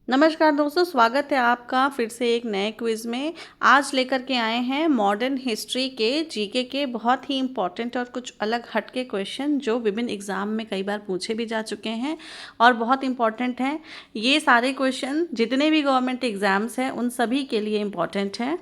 नमस्कार दोस्तों, स्वागत है आपका फिर से एक नए क्विज़ में। आज लेकर के आए हैं मॉडर्न हिस्ट्री के जीके के बहुत ही इम्पोर्टेंट और कुछ अलग हट के क्वेश्चन जो विभिन्न एग्ज़ाम में कई बार पूछे भी जा चुके हैं और बहुत इम्पोर्टेंट हैं। ये सारे क्वेश्चन जितने भी गवर्नमेंट एग्ज़ाम्स हैं उन सभी के लिए इम्पोर्टेंट हैं।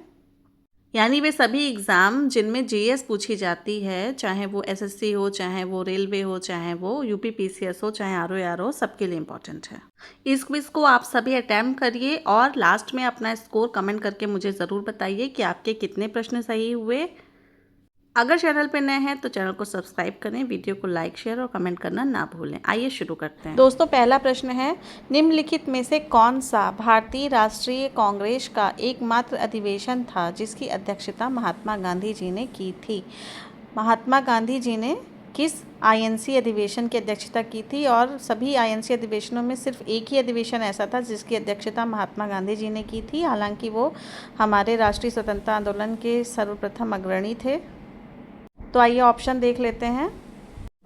यानी वे सभी एग्ज़ाम जिनमें जीएस पूछी जाती है, चाहे वो एसएससी हो, चाहे वो रेलवे हो, चाहे वो यूपी पीसीएस हो, चाहे आरओआर हो, सबके लिए इम्पोर्टेंट है। इस क्विज़ को आप सभी अटेम्प्ट करिए और लास्ट में अपना स्कोर कमेंट करके मुझे ज़रूर बताइए कि आपके कितने प्रश्न सही हुए। अगर चैनल पर नए हैं तो चैनल को सब्सक्राइब करें, वीडियो को लाइक, शेयर और कमेंट करना ना भूलें। आइए शुरू करते हैं। दोस्तों, पहला प्रश्न है, निम्नलिखित में से कौन सा भारतीय राष्ट्रीय कांग्रेस का एकमात्र अधिवेशन था जिसकी अध्यक्षता महात्मा गांधी जी ने की थी? महात्मा गांधी जी ने किस आईएनसी अधिवेशन की अध्यक्षता की थी? और सभी आईएनसी अधिवेशनों में सिर्फ एक ही अधिवेशन ऐसा था जिसकी अध्यक्षता महात्मा गांधी जी ने की थी। हालांकि वो हमारे राष्ट्रीय स्वतंत्रता आंदोलन के सर्वप्रथम अग्रणी थे। तो आइए ऑप्शन देख लेते हैं।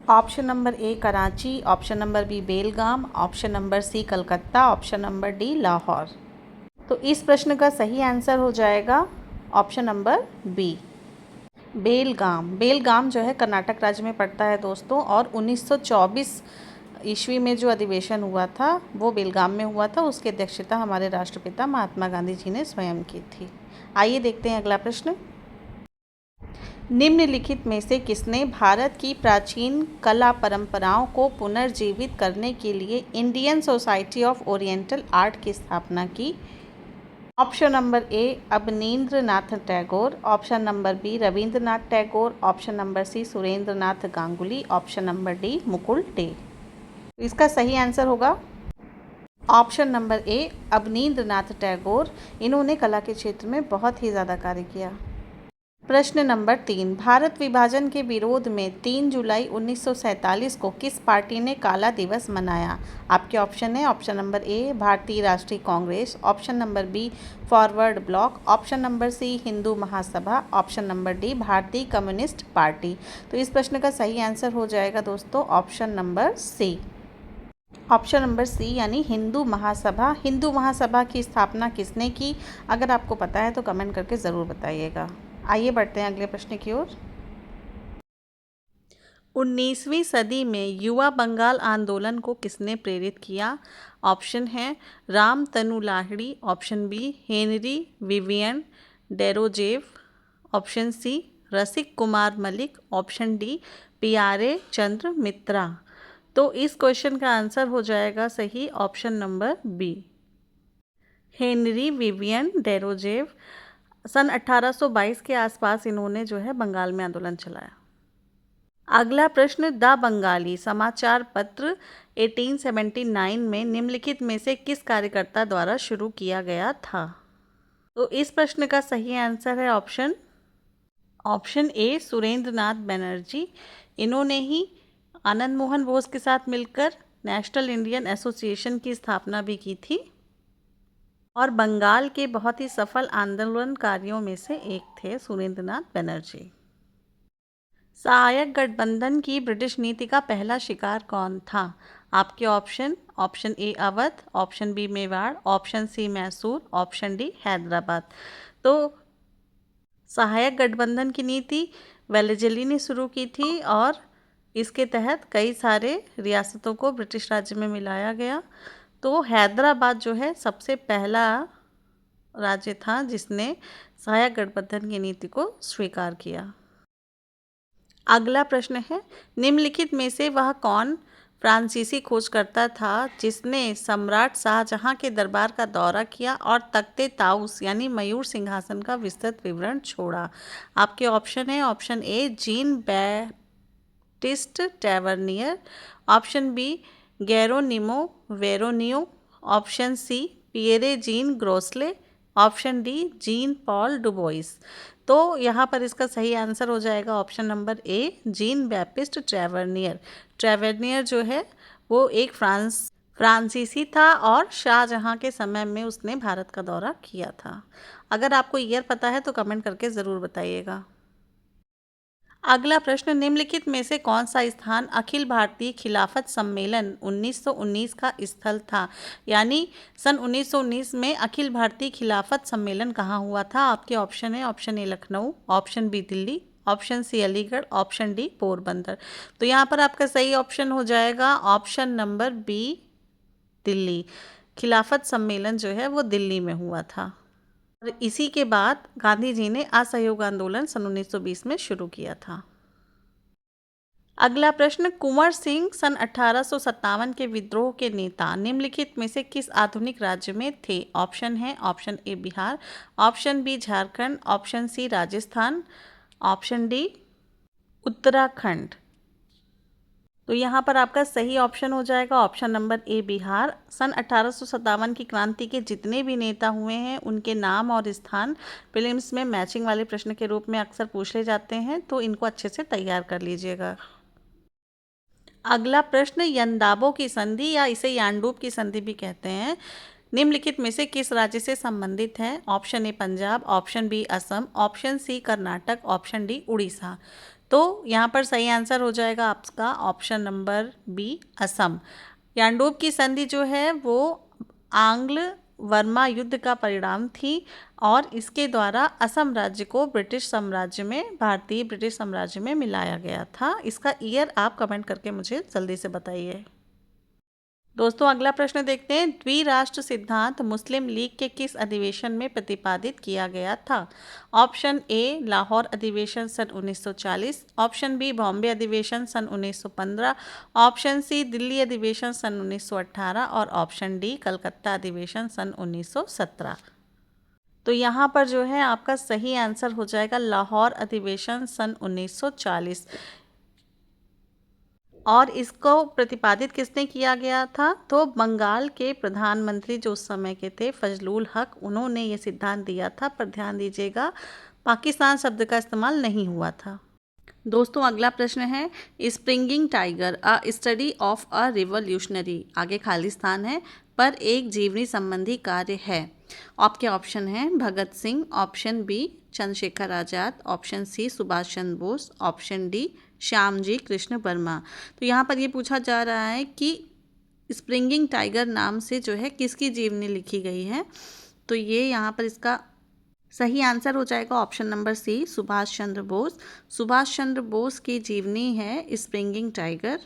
Option number A Karachi, option number B Belgaum, option number C Calcutta, option number D Lahore. तो इस प्रश्न का सही आंसर हो जाएगा option number B Belgaum. Belgaum जो है कर्नाटक राज्य में पड़ता है दोस्तों, और 1924 ईस्वी में जो अधिवेशन हुआ था वो बेलगाम में हुआ था। उसकी अध्यक्षता हमारे राष्ट्रपिता महात्मा गांधी जी ने स्वयं की थी। आइए देखते हैं अगला प्रश्न। निम्नलिखित में से किसने भारत की प्राचीन कला परंपराओं को पुनर्जीवित करने के लिए Indian society of oriental art की स्थापना की? Option number A Abanindranath Tagore, option number B Rabindranath Tagore, option number C Surendranath Ganguly, option number D Mukul Dey. इसका सही आंसर होगा option number A Abanindranath Tagore. इन्होंने कला के क्षेत्र में बहुत ही ज़्यादा कार्य किया। प्रश्न नंबर 3, भारत विभाजन के विरोध में 3 जुलाई 1947 को किस पार्टी ने काला दिवस मनाया? आपके ऑप्शन है option number A Bharatiya Rashtriya Congress, option number B Forward Bloc, option number C Hindu Mahasabha, option number D Bharatiya Communist Party. तो इस प्रश्न का सही आंसर हो जाएगा दोस्तों option number C. Option number C यानी हिंदू महासभा। हिंदू महासभा की स्थापना किसने की? अगर आपको पता है तो कमेंट करके ज़रूर बताइएगा। आइए बढ़ते हैं अगले प्रश्न की ओर। 19वीं सदी में युवा बंगाल आंदोलन को किसने प्रेरित किया? ऑप्शन है Ramtanu Lahiri, option B Henry Vivian Derozio, option C Rasik Kumar Mallik, option D Peary Chandra Mitra. तो इस क्वेश्चन का आंसर हो जाएगा सही option number B Henry Vivian Derozio. सन 1822 के आसपास इन्होंने जो है बंगाल में आंदोलन चलाया। अगला प्रश्न, द बंगाली समाचार पत्र 1879 में निम्नलिखित में से किस कार्यकर्ता द्वारा शुरू किया गया था? तो इस प्रश्न का सही आंसर है ऑप्शन ए सुरेंद्रनाथ बनर्जी। इन्होंने ही आनंद मोहन बोस के साथ मिलकर नेशनल इंडियन एसोसिएशन की स्थापना भी की थी और बंगाल के बहुत ही सफल आंदोलनकारियों में से एक थे सुरेंद्रनाथ बनर्जी। सहायक गठबंधन की ब्रिटिश नीति का पहला शिकार कौन था? आपके option A Awadh, option B Mewar, option C Mysore, option D Hyderabad. तो सहायक गठबंधन की नीति वेलेजली ने शुरू की थी और इसके तहत कई सारे रियासतों को ब्रिटिश राज्य में मिलाया गया। तो हैदराबाद जो है सबसे पहला राज्य था जिसने सहायक गठबंधन की नीति को स्वीकार किया। अगला प्रश्न है, निम्नलिखित में से वह कौन फ्रांसीसी खोजकर्ता था जिसने सम्राट शाहजहां के दरबार का दौरा किया और तख्ते ताउस यानी मयूर सिंहासन का विस्तृत विवरण छोड़ा? आपके ऑप्शन है option A Jean Baptiste Tavernier, option B Geronimo Veroneo, option C Pierre Jean Grosley, option D Jean Paul Dubois. तो यहाँ पर इसका सही आंसर हो जाएगा option number A Jean Baptiste Tavernier. Tavernier जो है वो एक फ्रांसीसी था और शाहजहां के समय में उसने भारत का दौरा किया था। अगर आपको ईयर पता है तो कमेंट करके ज़रूर बताइएगा। अगला प्रश्न, निम्नलिखित में से कौन सा स्थान अखिल भारतीय खिलाफत सम्मेलन 1919 का स्थल था? यानी सन 1919 में अखिल भारतीय खिलाफत सम्मेलन कहाँ हुआ था? आपके ऑप्शन है, option A Lucknow, option B Delhi, option C Aligarh, option D Porbandar. तो यहाँ पर आपका सही ऑप्शन हो जाएगा ऑप्शन नंबर बी, दिल्ली। खिलाफत सम्मेलन जो है वो दिल्ली में हुआ था और इसी के बाद गांधी जी ने असहयोग आंदोलन सन 1920 में शुरू किया था। अगला प्रश्न, कुंवर सिंह सन 1857 के विद्रोह के नेता निम्नलिखित में से किस आधुनिक राज्य में थे? ऑप्शन है, option A Bihar, option B Jharkhand, option C Rajasthan, option D Uttarakhand. तो यहाँ पर आपका सही ऑप्शन हो जाएगा ऑप्शन नंबर ए बिहार। सन 1857 की क्रांति के जितने भी नेता हुए हैं उनके नाम और स्थान प्रीलिम्स में मैचिंग वाले प्रश्न के रूप में अक्सर पूछ ले जाते हैं, तो इनको अच्छे से तैयार कर लीजिएगा। अगला प्रश्न, यंदाबो की संधि या इसे यांडूब की संधि भी कहते हैं, निम्नलिखित में से किस राज्य से संबंधित है? Option A Punjab, option B Assam, option C Karnataka, option D Orissa. तो यहाँ पर सही आंसर हो जाएगा आपका option number B Assam. Yandabo की संधि जो है वो आंग्ल वर्मा युद्ध का परिणाम थी और इसके द्वारा असम राज्य को ब्रिटिश साम्राज्य में, भारतीय ब्रिटिश साम्राज्य में मिलाया गया था। इसका ईयर आप कमेंट करके मुझे जल्दी से बताइए। दोस्तों अगला प्रश्न देखते हैं, द्विराष्ट्र सिद्धांत मुस्लिम लीग के किस अधिवेशन में प्रतिपादित किया गया था? ऑप्शन ए लाहौर अधिवेशन सन 1940, ऑप्शन बी बॉम्बे अधिवेशन सन 1915, ऑप्शन सी दिल्ली अधिवेशन सन 1918 और ऑप्शन डी कलकत्ता अधिवेशन सन 1917। तो यहाँ पर जो है आपका सही आंसर हो जाएगा लाहौर अधिवेशन सन 1940। और इसको प्रतिपादित किसने किया गया था? तो बंगाल के प्रधानमंत्री जो उस समय के थे फजलुल हक, उन्होंने ये सिद्धांत दिया था। पर ध्यान दीजिएगा पाकिस्तान शब्द का इस्तेमाल नहीं हुआ था। दोस्तों अगला प्रश्न है, springing tiger a study of a revolutionary, आगे खालिस्तान है, पर एक जीवनी संबंधी कार्य है। आपके ऑप्शन हैं Bhagat Singh, option B Chandrashekhar Azad, option C Subhash Chandra Bose, option D Shyamji Krishna Verma. तो यहाँ पर ये पूछा जा रहा है कि स्प्रिंगिंग टाइगर नाम से जो है किसकी जीवनी लिखी गई है? तो ये यहाँ पर इसका सही आंसर हो जाएगा ऑप्शन नंबर सी सुभाष चंद्र बोस। सुभाष चंद्र बोस की जीवनी है स्प्रिंगिंग टाइगर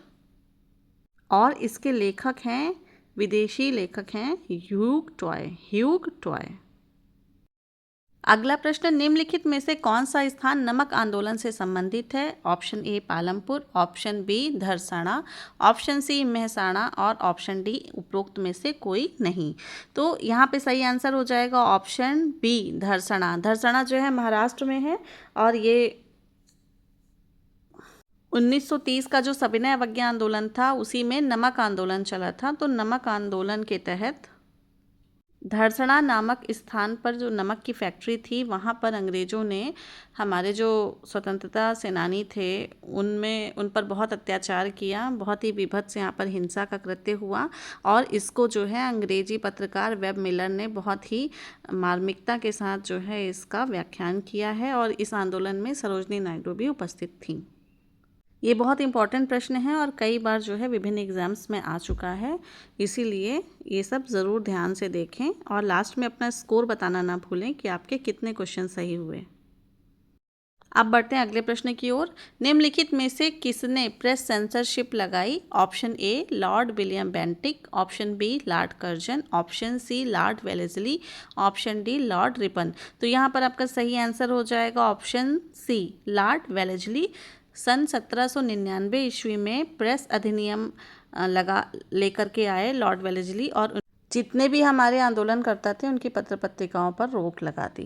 और इसके लेखक हैं, विदेशी लेखक हैं ह्यूग टॉय। अगला प्रश्न, निम्नलिखित में से कौन सा स्थान नमक आंदोलन से संबंधित है? Option A Palampur, option B Dharasana, option C Mehsana और ऑप्शन डी उपरोक्त में से कोई नहीं। तो यहाँ पे सही आंसर हो जाएगा ऑप्शन बी धरसाना। धरसाना जो है महाराष्ट्र में है और ये 1930 का जो सविनय अवज्ञा आंदोलन था उसी में नमक आंदोलन चला था। तो नमक आंदोलन के तहत धरसड़ा नामक स्थान पर जो नमक की फैक्ट्री थी वहाँ पर अंग्रेज़ों ने हमारे जो स्वतंत्रता सेनानी थे उन पर बहुत अत्याचार किया, बहुत ही विभत्स यहाँ पर हिंसा का कृत्य हुआ और इसको जो है अंग्रेजी पत्रकार वेब मिलर ने बहुत ही मार्मिकता के साथ जो है इसका व्याख्यान किया है और इस आंदोलन में सरोजनी नायडू भी उपस्थित थी। ये बहुत इंपॉर्टेंट प्रश्न है और कई बार जो है विभिन्न एग्जाम्स में आ चुका है, इसीलिए ये सब ज़रूर ध्यान से देखें और लास्ट में अपना स्कोर बताना ना भूलें कि आपके कितने क्वेश्चन सही हुए। अब बढ़ते हैं अगले प्रश्न की ओर। निम्नलिखित में से किसने प्रेस सेंसरशिप लगाई? Option A Lord William Bentinck, option B Lord Curzon, option C Lord Wellesley, option D Lord Ripon. तो यहाँ पर आपका सही आंसर हो जाएगा ऑप्शन सी लॉर्ड वेलेस्ली। सन 1799 ईस्वी में प्रेस अधिनियम लेकर के आए लॉर्ड वेलेस्ली और जितने भी हमारे आंदोलनकर्ता थे उनकी पत्र पत्रिकाओं पर रोक लगा दी।